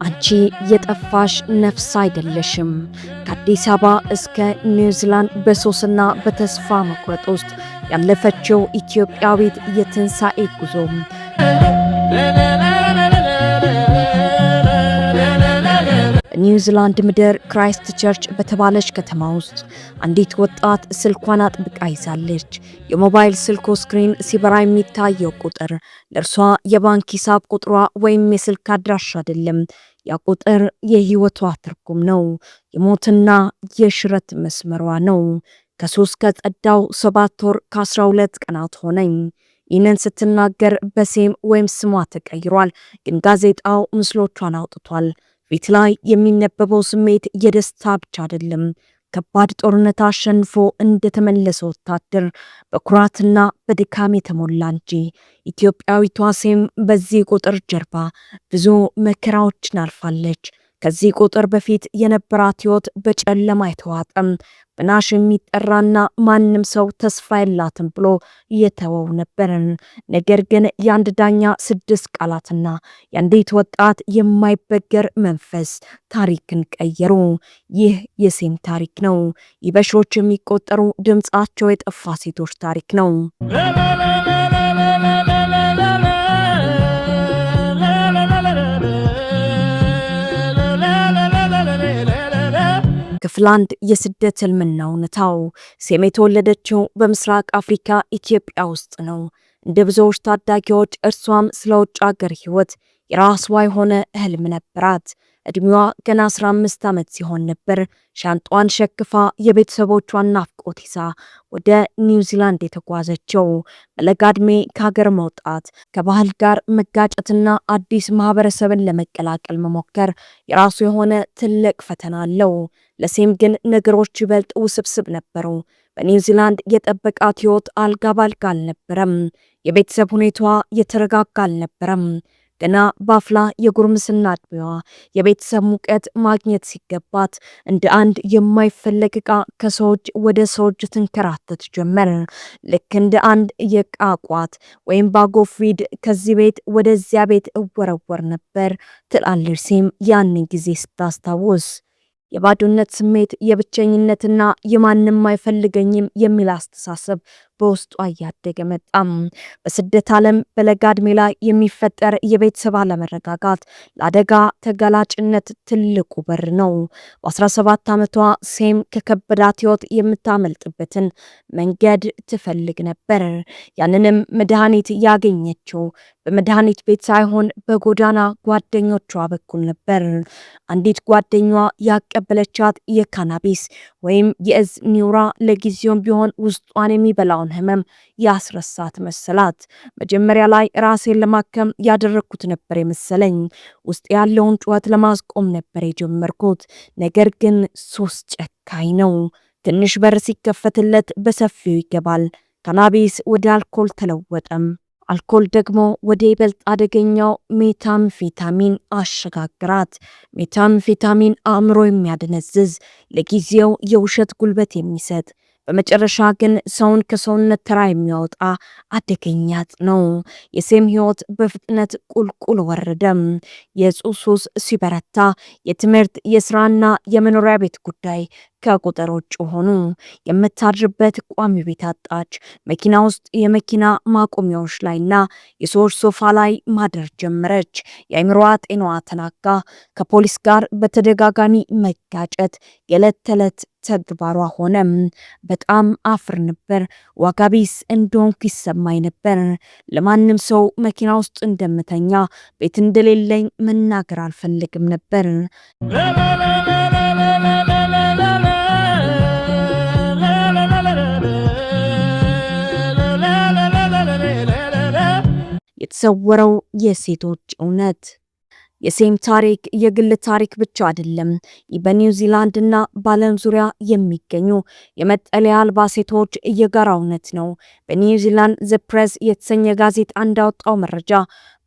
አንቺ የጠፋሽ ነፍስ አይደለሽም። ከአዲስ አበባ እስከ ኒውዚላንድ በሶስና በተስፋ መቁረጥ ውስጥ ያለፈችው ኢትዮጵያዊት የትንሣኤ ጉዞ በኒውዚላንድ ምድር ክራይስት ቸርች በተባለች ከተማ ውስጥ አንዲት ወጣት ስልኳን አጥብቃ ይዛለች። የሞባይል ስልኩ ስክሪን ሲበራ የሚታየው ቁጥር ለእርሷ የባንክ ሂሳብ ቁጥሯ ወይም የስልክ አድራሻ አይደለም። ያ ቁጥር የህይወቷ ትርጉም ነው። የሞትና የሽረት መስመሯ ነው። ከሶስት ከጸዳው 7 ወር ከ12 ቀናት ሆነኝ። ይህንን ስትናገር በሴም ወይም ስሟ ተቀይሯል፣ ግን ጋዜጣው ምስሎቿን አውጥቷል። ፊት ላይ የሚነበበው ስሜት የደስታ ብቻ አይደለም። ከባድ ጦርነት አሸንፎ እንደተመለሰ ወታደር በኩራትና በድካም የተሞላ እንጂ። ኢትዮጵያዊቷ ሴም በዚህ ቁጥር ጀርባ ብዙ መከራዎችን አልፋለች። ከዚህ ቁጥር በፊት የነበራት ህይወት በጨለማ የተዋጠም በናሽ የሚጠራና ማንም ሰው ተስፋ የላትም ብሎ እየተወው ነበር። ነገር ግን የአንድ ዳኛ 6 ቃላትና የአንዲት ወጣት የማይበገር መንፈስ ታሪክን ቀየሩ። ይህ የሴም ታሪክ ነው። በሺዎች የሚቆጠሩ ድምጻቸው የጠፋ ሴቶች ታሪክ ነው። ክፍል 1 የስደት ህልምና እውነታው። ሴም የተወለደችው በምስራቅ አፍሪካ ኢትዮጵያ ውስጥ ነው። እንደ ብዙዎች ታዳጊዎች እርሷም ስለ ውጭ ሀገር ህይወት የራሷ የሆነ ህልም ነበራት። እድሜዋ ገና 15 ዓመት ሲሆን ነበር ሻንጧን ሸክፋ የቤተሰቦቿን ናፍቆት ይዛ ወደ ኒውዚላንድ የተጓዘችው። በለጋ ዕድሜ ከሀገር መውጣት፣ ከባህል ጋር መጋጨትና አዲስ ማህበረሰብን ለመቀላቀል መሞከር የራሱ የሆነ ትልቅ ፈተና አለው። ለሴም ግን ነገሮች ይበልጥ ውስብስብ ነበሩ። በኒውዚላንድ የጠበቃት ህይወት አልጋ ባልጋ አልነበረም። የቤተሰብ ሁኔታዋ የተረጋጋ አልነበረም። ገና ባፍላ የጉርምስና ዕድሜዋ የቤተሰብ ሙቀት ማግኘት ሲገባት እንደ አንድ የማይፈለግ ዕቃ ከሰዎች ወደ ሰዎች ትንከራተት ጀመር። ልክ እንደ አንድ የዕቃ ቋት ወይም ባጎፍሪድ ከዚህ ቤት ወደዚያ ቤት እወረወር ነበር ትላለች ሴም ያንን ጊዜ ስታስታውስ። የባዶነት ስሜት፣ የብቸኝነትና የማንም አይፈልገኝም የሚል አስተሳሰብ በውስጧ እያደገ መጣም። በስደት ዓለም በለጋ ዕድሜ ላይ የሚፈጠር የቤተሰብ አለመረጋጋት ለአደጋ ተጋላጭነት ትልቁ በር ነው። በ17 ዓመቷ ሴም ከከበዳት ህይወት የምታመልጥበትን መንገድ ትፈልግ ነበር። ያንንም መድኃኒት ያገኘችው በመድኃኒት ቤት ሳይሆን በጎዳና ጓደኞቿ በኩል ነበር። አንዲት ጓደኛዋ ያቀበለቻት የካናቢስ ወይም የእዝ ኒውራ ለጊዜውም ቢሆን ውስጧን የሚበላውን ህመም ያስረሳት መሰላት። መጀመሪያ ላይ ራሴን ለማከም ያደረኩት ነበር የመሰለኝ። ውስጥ ያለውን ጩኸት ለማስቆም ነበር የጀመርኩት። ነገር ግን ሱስ ጨካኝ ነው። ትንሽ በር ሲከፈትለት በሰፊው ይገባል። ካናቢስ ወደ አልኮል ተለወጠም። አልኮል ደግሞ ወደ ይበልጥ አደገኛው ሜታምፌታሚን አሸጋግራት። ሜታምፌታሚን አእምሮ የሚያደነዝዝ፣ ለጊዜው የውሸት ጉልበት የሚሰጥ፣ በመጨረሻ ግን ሰውን ከሰውነት ተራ የሚያወጣ አደገኛ ነው። የሴም ህይወት በፍጥነት ቁልቁል ወረደም። የሱስ ሱስ ሲበረታ የትምህርት የስራና የመኖሪያ ቤት ጉዳይ ከቁጥር ውጭ ሆኑ። የምታድርበት ቋሚ ቤት አጣች። መኪና ውስጥ የመኪና ማቆሚያዎች ላይና የሰዎች ሶፋ ላይ ማደር ጀመረች። የአእምሮዋ ጤናዋ ተናጋ። ከፖሊስ ጋር በተደጋጋሚ መጋጨት የዕለት ተዕለት ተግባሯ ሆነ። በጣም አፍር ነበር። ዋጋቢስ እንደሆንኩ ይሰማኝ ነበር። ለማንም ሰው መኪና ውስጥ እንደምተኛ፣ ቤት እንደሌለኝ መናገር አልፈልግም ነበር። የተሰወረው የሴቶች እውነት። የሴም ታሪክ የግል ታሪክ ብቻ አይደለም። በኒውዚላንድ እና በዓለም ዙሪያ የሚገኙ የመጠለያ አልባ ሴቶች የጋራ እውነት ነው። በኒውዚላንድ ዘ ፕሬስ የተሰኘ ጋዜጣ እንዳወጣው መረጃ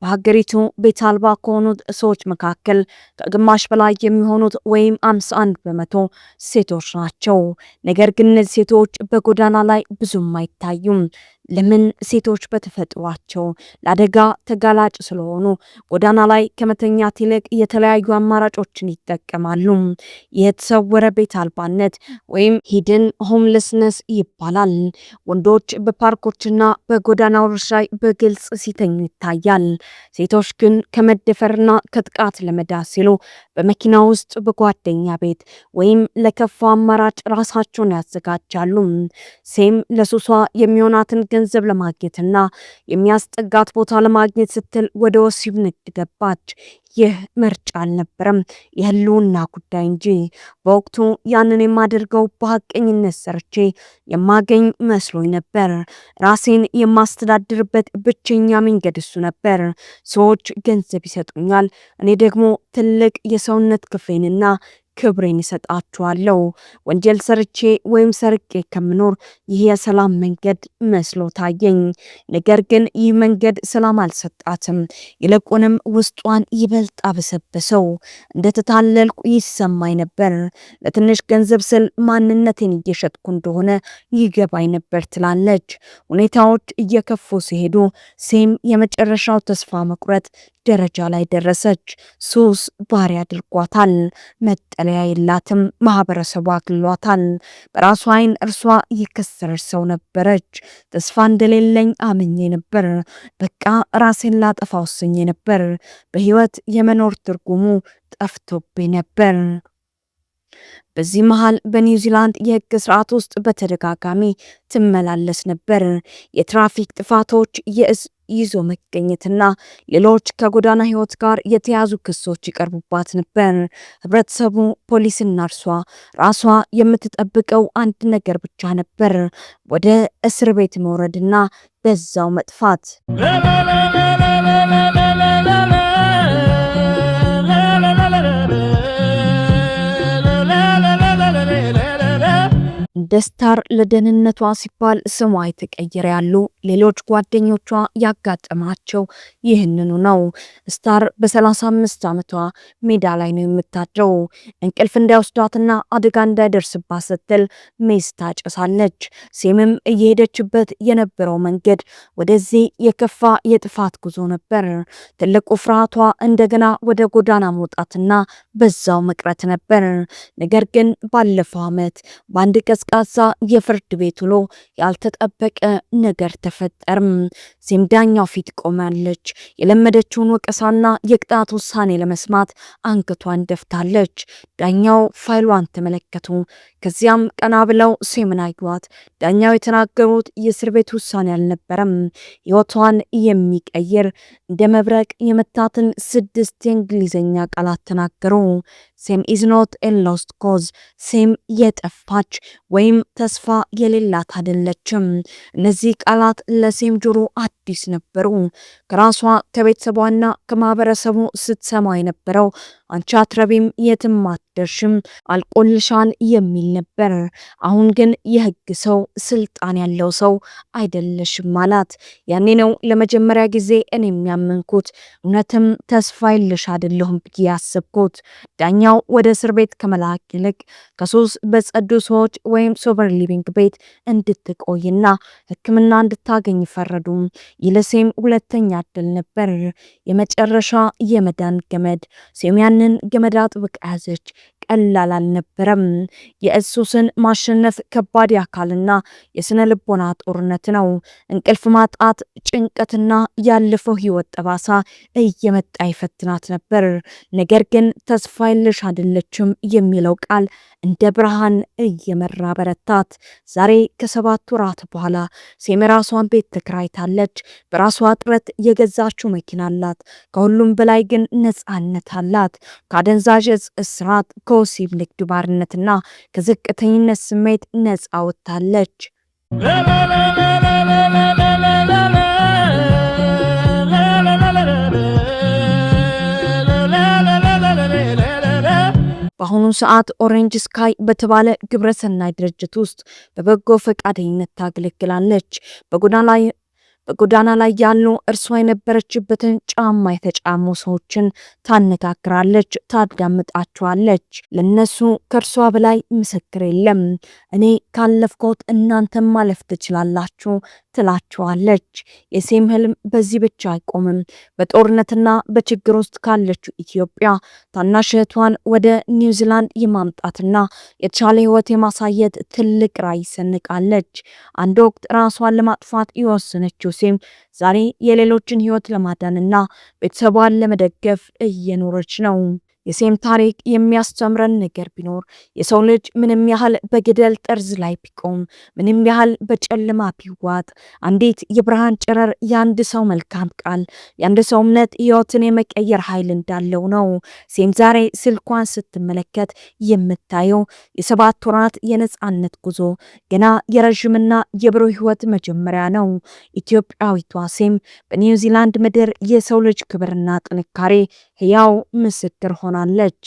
በሀገሪቱ ቤት አልባ ከሆኑት ሰዎች መካከል ከግማሽ በላይ የሚሆኑት ወይም 51% ሴቶች ናቸው። ነገር ግን እነዚህ ሴቶች በጎዳና ላይ ብዙም አይታዩም። ለምን? ሴቶች በተፈጥሯቸው ለአደጋ ተጋላጭ ስለሆኑ ጎዳና ላይ ከመተኛት ይልቅ የተለያዩ አማራጮችን ይጠቀማሉ። የተሰወረ ቤት አልባነት ወይም ሂድን ሆምለስነስ ይባላል። ወንዶች በፓርኮችና በጎዳናዎች ላይ በግልጽ ሲተኙ ይታያል። ሴቶች ግን ከመደፈርና ከጥቃት ለመዳን ሲሉ በመኪና ውስጥ፣ በጓደኛ ቤት ወይም ለከፋ አማራጭ ራሳቸውን ያዘጋጃሉ። ሴም ለሱሷ የሚሆናትን ገንዘብ ለማግኘትና የሚያስጠጋት ቦታ ለማግኘት ስትል ወደ ወሲብ ንግድ ገባች። ይህ ምርጫ አልነበረም፣ የህልውና ጉዳይ እንጂ። በወቅቱ ያንን የማደርገው በሐቀኝነት ሰርቼ የማገኝ መስሎኝ ነበር። ራሴን የማስተዳድርበት ብቸኛ መንገድ እሱ ነበር። ሰዎች ገንዘብ ይሰጡኛል፣ እኔ ደግሞ ትልቅ የሰውነት ክፍሌንና ክብሬን ይሰጣችኋለሁ። ወንጀል ሰርቼ ወይም ሰርቄ ከምኖር ይህ የሰላም መንገድ መስሎ ታየኝ። ነገር ግን ይህ መንገድ ሰላም አልሰጣትም። ይልቁንም ውስጧን ይበልጥ አበሰበሰው። እንደተታለልኩ ይሰማኝ ነበር። ለትንሽ ገንዘብ ስል ማንነቴን እየሸጥኩ እንደሆነ ይገባኝ ነበር ትላለች። ሁኔታዎች እየከፉ ሲሄዱ ሴም የመጨረሻው ተስፋ መቁረጥ ደረጃ ላይ ደረሰች። ሱስ ባሪያ አድርጓታል። መጠለያ የላትም። ማህበረሰቡ አግሏታል። በራሷ አይን እርሷ የከሰረች ሰው ነበረች። ተስፋ እንደሌለኝ አምኜ ነበር። በቃ ራሴን ላጠፋ ወስኜ ነበር። በህይወት የመኖር ትርጉሙ ጠፍቶብኝ ነበር። በዚህ መሃል በኒውዚላንድ የህግ ስርዓት ውስጥ በተደጋጋሚ ትመላለስ ነበር። የትራፊክ ጥፋቶች፣ ይዞ መገኘትና ሌሎች ከጎዳና ህይወት ጋር የተያዙ ክሶች ይቀርቡባት ነበር። ህብረተሰቡ፣ ፖሊስና ራሷ የምትጠብቀው አንድ ነገር ብቻ ነበር፣ ወደ እስር ቤት መውረድና በዛው መጥፋት። እንደ ስታር ለደህንነቷ ሲባል ስሟ የተቀየረ ያሉ ሌሎች ጓደኞቿ ያጋጠማቸው ይህንኑ ነው። ስታር በ35 ዓመቷ ሜዳ ላይ ነው የምታድረው። እንቅልፍ እንዳይወስዳትና አደጋ እንዳይደርስባት ስትል ሜስ ታጨሳለች። ሴምም እየሄደችበት የነበረው መንገድ ወደዚህ የከፋ የጥፋት ጉዞ ነበር። ትልቁ ፍርሃቷ እንደገና ወደ ጎዳና መውጣትና በዛው መቅረት ነበር። ነገር ግን ባለፈው ዓመት በአንድ ቀዝቃዛ የፍርድ ቤት ውሎ ያልተጠበቀ ነገር ተፈጠርም። ሴም ዳኛው ፊት ቆማለች። የለመደችውን ወቀሳና የቅጣት ውሳኔ ለመስማት አንገቷን ደፍታለች። ዳኛው ፋይሏን ተመለከቱ። ከዚያም ቀና ብለው ሴምን አዩዋት። ዳኛው የተናገሩት የእስር ቤት ውሳኔ አልነበረም፣ ሕይወቷን የሚቀይር እንደ መብረቅ የመታትን 6 የእንግሊዝኛ ቃላት ተናገሩ። ሴም ኢዝ ኖት ኤ ሎስት ኮዝ፣ ሴም የጠፋች ወይም ተስፋ የሌላት አይደለችም። እነዚህ ቃላት ለሴም ጆሮ አዲስ ነበሩ። ከራሷ ከቤተሰቧና ከማህበረሰቡ ስትሰማ የነበረው አንቺ አትረቢም፣ የትም አትደርሽም፣ አልቆልሻል የሚል ነበር። አሁን ግን የህግ ሰው፣ ስልጣን ያለው ሰው አይደለሽም አላት። ያኔ ነው ለመጀመሪያ ጊዜ እኔ የሚያመንኩት፣ እውነትም ተስፋ የለሽ አይደለሁም ብዬ ያሰብኩት። ዳኛው ወደ እስር ቤት ከመላክ ይልቅ ከሱስ በጸዱ ሰዎች ወይም ሶበር ሊቪንግ ቤት እንድትቆይና ሕክምና እንድታገኝ ፈረዱ። ይለሴም ሁለተኛ እድል ነበር፣ የመጨረሻ የመዳን ገመድ። ሴም ያንን ገመድ አጥብቃ ያዘች። ቀላል አልነበረም። የሱስን ማሸነፍ ከባድ የአካልና የስነ ልቦና ጦርነት ነው። እንቅልፍ ማጣት፣ ጭንቀትና ያለፈው ህይወት ጠባሳ እየመጣ ይፈትናት ነበር። ነገር ግን ተስፋ የለሽ አይደለችም የሚለው ቃል እንደ ብርሃን እየመራ በረታት። ዛሬ ከ7 ወራት በኋላ ሴም ራሷን ቤት ተከራይታለች። በራሷ ጥረት የገዛችው መኪና አላት። ከሁሉም በላይ ግን ነፃነት አላት። ከአደንዛዥ እጽ እስራት፣ ከወሲብ ንግድ ባርነትና ከዝቅተኝነት ስሜት ነፃ ወጥታለች። በአሁኑ ሰዓት ኦሬንጅ ስካይ በተባለ ግብረሰናይ ድርጅት ውስጥ በበጎ ፈቃደኝነት ታገለግላለች። በጎዳና ላይ ያሉ እርሷ የነበረችበትን ጫማ የተጫሙ ሰዎችን ታነጋግራለች፣ ታዳምጣቸዋለች። ለነሱ ከእርሷ በላይ ምስክር የለም። እኔ ካለፍኩት እናንተም ማለፍ ትችላላችሁ ትላቸዋለች። የሴም ህልም በዚህ ብቻ አይቆምም። በጦርነትና በችግር ውስጥ ካለችው ኢትዮጵያ ታናሽ እህቷን ወደ ኒውዚላንድ የማምጣትና የተሻለ ህይወት የማሳየት ትልቅ ራዕይ ሰንቃለች። አንድ ወቅት ራሷን ለማጥፋት የወሰነችው ሴም ዛሬ የሌሎችን ህይወት ለማዳንና ቤተሰቧን ለመደገፍ እየኖረች ነው። የሴም ታሪክ የሚያስተምረን ነገር ቢኖር የሰው ልጅ ምንም ያህል በገደል ጠርዝ ላይ ቢቆም፣ ምንም ያህል በጨለማ ቢዋጥ፣ አንዲት የብርሃን ጨረር የአንድ ሰው መልካም ቃል፣ የአንድ ሰው እምነት ህይወትን የመቀየር ኃይል እንዳለው ነው። ሴም ዛሬ ስልኳን ስትመለከት የምታየው የ7 ወራት የነጻነት ጉዞ ገና የረዥምና የብሩህ ህይወት መጀመሪያ ነው። ኢትዮጵያዊቷ ሴም በኒውዚላንድ ምድር የሰው ልጅ ክብርና ጥንካሬ ህያው ምስክር ሆናለች።